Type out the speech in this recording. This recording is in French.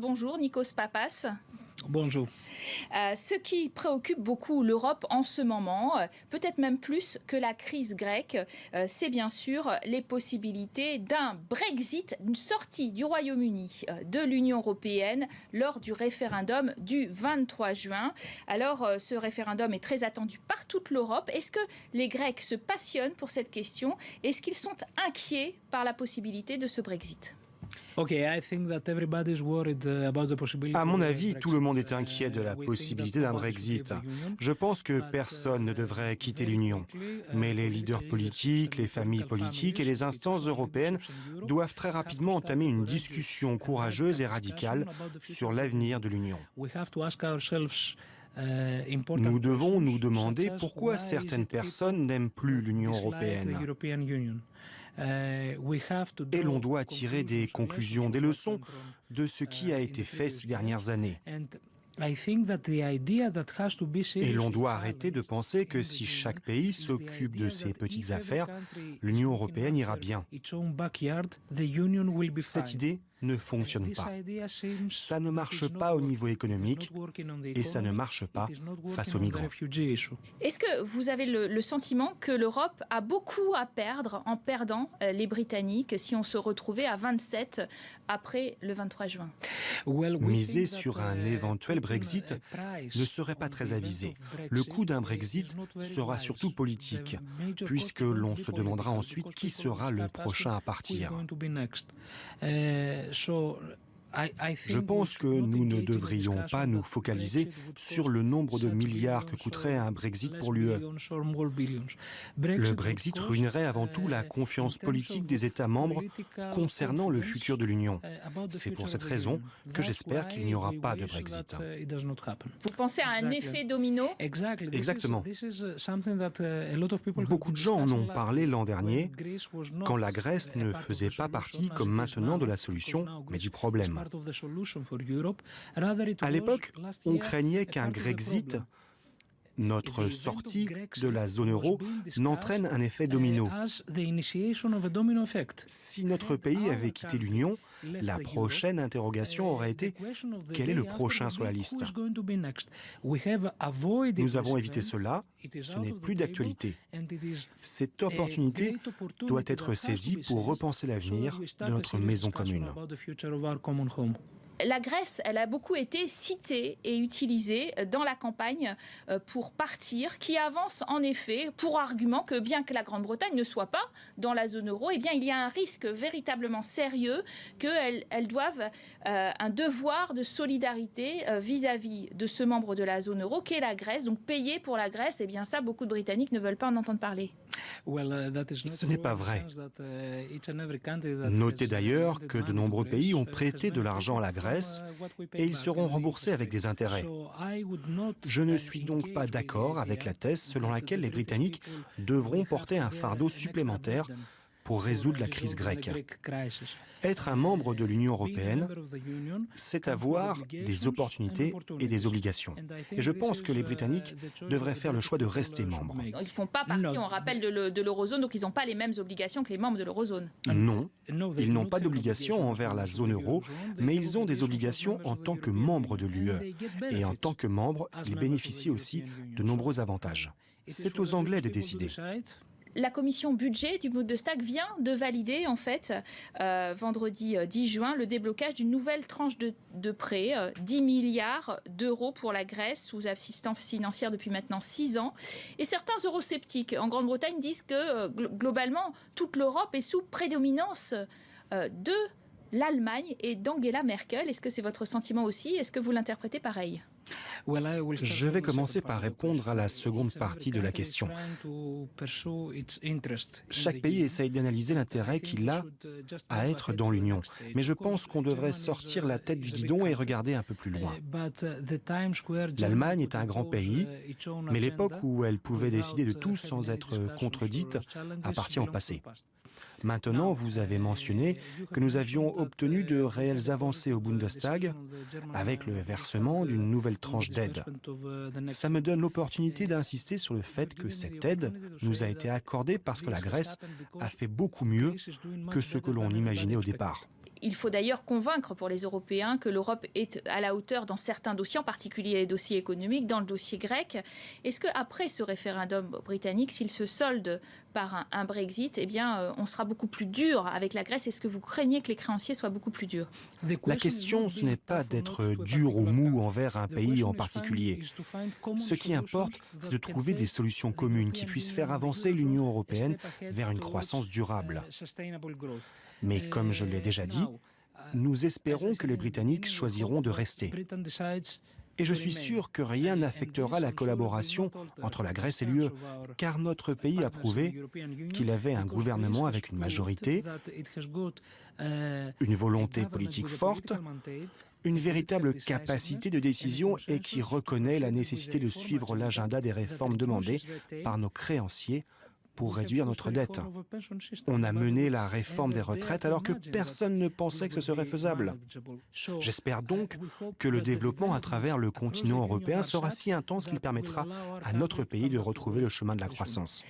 bonjour. Nikos Pappas. Bonjour. Ce qui préoccupe beaucoup l'Europe en ce moment, peut-être même plus que la crise grecque, c'est bien sûr les possibilités d'un Brexit, une sortie du Royaume-Uni de l'Union européenne lors du référendum du 23 juin. Alors, ce référendum est très attendu par toute l'Europe. Est-ce que les Grecs se passionnent pour cette question? Est-ce qu'ils sont inquiets par la possibilité de ce Brexit? À mon avis, tout le monde est inquiet de la possibilité d'un Brexit. Je pense que personne ne devrait quitter l'Union. Mais les leaders politiques, les familles politiques et les instances européennes doivent très rapidement entamer une discussion courageuse et radicale sur l'avenir de l'Union. Nous devons nous demander pourquoi certaines personnes n'aiment plus l'Union européenne. Et l'on doit tirer des conclusions, des leçons de ce qui a été fait ces dernières années. Et l'on doit arrêter de penser que si chaque pays s'occupe de ses petites affaires, l'Union européenne ira bien. Cette idée ne fonctionne pas. Ça ne marche pas au niveau économique et ça ne marche pas face aux migrants. Est-ce que vous avez le sentiment que l'Europe a beaucoup à perdre en perdant les Britanniques si on se retrouvait à 27 après le 23 juin? Miser sur un éventuel Brexit ne serait pas très avisé. Le coût d'un Brexit sera surtout politique, puisque l'on se demandera ensuite qui sera le prochain à partir. Je pense que nous ne devrions pas nous focaliser sur le nombre de milliards que coûterait un Brexit pour l'UE. Le Brexit ruinerait avant tout la confiance politique des États membres concernant le futur de l'Union. C'est pour cette raison que j'espère qu'il n'y aura pas de Brexit. Vous pensez à un effet domino? Exactement. Beaucoup de gens en ont parlé l'an dernier, quand la Grèce ne faisait pas partie, comme maintenant, de la solution, mais du problème. À l'époque, on craignait qu'un Grexit, notre sortie de la zone euro, n'entraîne un effet domino. Si notre pays avait quitté l'Union, la prochaine interrogation aurait été « Quel est le prochain sur la liste ?» Nous avons évité cela, ce n'est plus d'actualité. Cette opportunité doit être saisie pour repenser l'avenir de notre maison commune. La Grèce, elle a beaucoup été citée et utilisée dans la campagne pour partir, qui avance en effet pour argument que bien que la Grande-Bretagne ne soit pas dans la zone euro, eh bien il y a un risque véritablement sérieux qu'elles doivent un devoir de solidarité vis-à-vis de ce membre de la zone euro qu'est la Grèce, donc payer pour la Grèce. Eh bien ça, beaucoup de Britanniques ne veulent pas en entendre parler. Ce n'est pas vrai. Notez d'ailleurs que de nombreux pays ont prêté de l'argent à la Grèce et ils seront remboursés avec des intérêts. Je ne suis donc pas d'accord avec la thèse selon laquelle les Britanniques devront porter un fardeau supplémentaire pour résoudre la crise grecque. Être un membre de l'Union européenne, c'est avoir des opportunités et des obligations. Et je pense que les Britanniques devraient faire le choix de rester membres. Ils ne font pas partie, on rappelle, de l'eurozone, donc ils n'ont pas les mêmes obligations que les membres de l'eurozone. Non, ils n'ont pas d'obligations envers la zone euro, mais ils ont des obligations en tant que membres de l'UE. Et en tant que membres, ils bénéficient aussi de nombreux avantages. C'est aux Anglais de décider. La commission budget du Bundestag vient de valider, en fait, vendredi 10 juin, le déblocage d'une nouvelle tranche de prêt, 10 milliards d'euros pour la Grèce, sous assistance financière depuis maintenant 6 ans. Et certains eurosceptiques en Grande-Bretagne disent que, globalement, toute l'Europe est sous prédominance de l'Allemagne et d'Angela Merkel. Est-ce que c'est votre sentiment aussi? Est-ce que vous l'interprétez pareil? Je vais commencer par répondre à la seconde partie de la question. Chaque pays essaye d'analyser l'intérêt qu'il a à être dans l'Union. Mais je pense qu'on devrait sortir la tête du guidon et regarder un peu plus loin. L'Allemagne est un grand pays, mais l'époque où elle pouvait décider de tout sans être contredite appartient au passé. Maintenant, vous avez mentionné que nous avions obtenu de réelles avancées au Bundestag avec le versement d'une nouvelle tranche d'aide. Ça me donne l'opportunité d'insister sur le fait que cette aide nous a été accordée parce que la Grèce a fait beaucoup mieux que ce que l'on imaginait au départ. Il faut d'ailleurs convaincre pour les Européens que l'Europe est à la hauteur dans certains dossiers, en particulier les dossiers économiques, dans le dossier grec. Est-ce qu'après ce référendum britannique, s'il se solde par un Brexit, eh bien, on sera beaucoup plus dur avec la Grèce? Est-ce que vous craignez que les créanciers soient beaucoup plus durs? La question, ce n'est pas d'être dur ou mou envers un pays en particulier. Ce qui importe, c'est de trouver des solutions communes qui puissent faire avancer l'Union européenne vers une croissance durable. Mais comme je l'ai déjà dit, nous espérons que les Britanniques choisiront de rester. Et je suis sûr que rien n'affectera la collaboration entre la Grèce et l'UE, car notre pays a prouvé qu'il avait un gouvernement avec une majorité, une volonté politique forte, une véritable capacité de décision et qui reconnaît la nécessité de suivre l'agenda des réformes demandées par nos créanciers pour réduire notre dette. On a mené la réforme des retraites alors que personne ne pensait que ce serait faisable. J'espère donc que le développement à travers le continent européen sera si intense qu'il permettra à notre pays de retrouver le chemin de la croissance.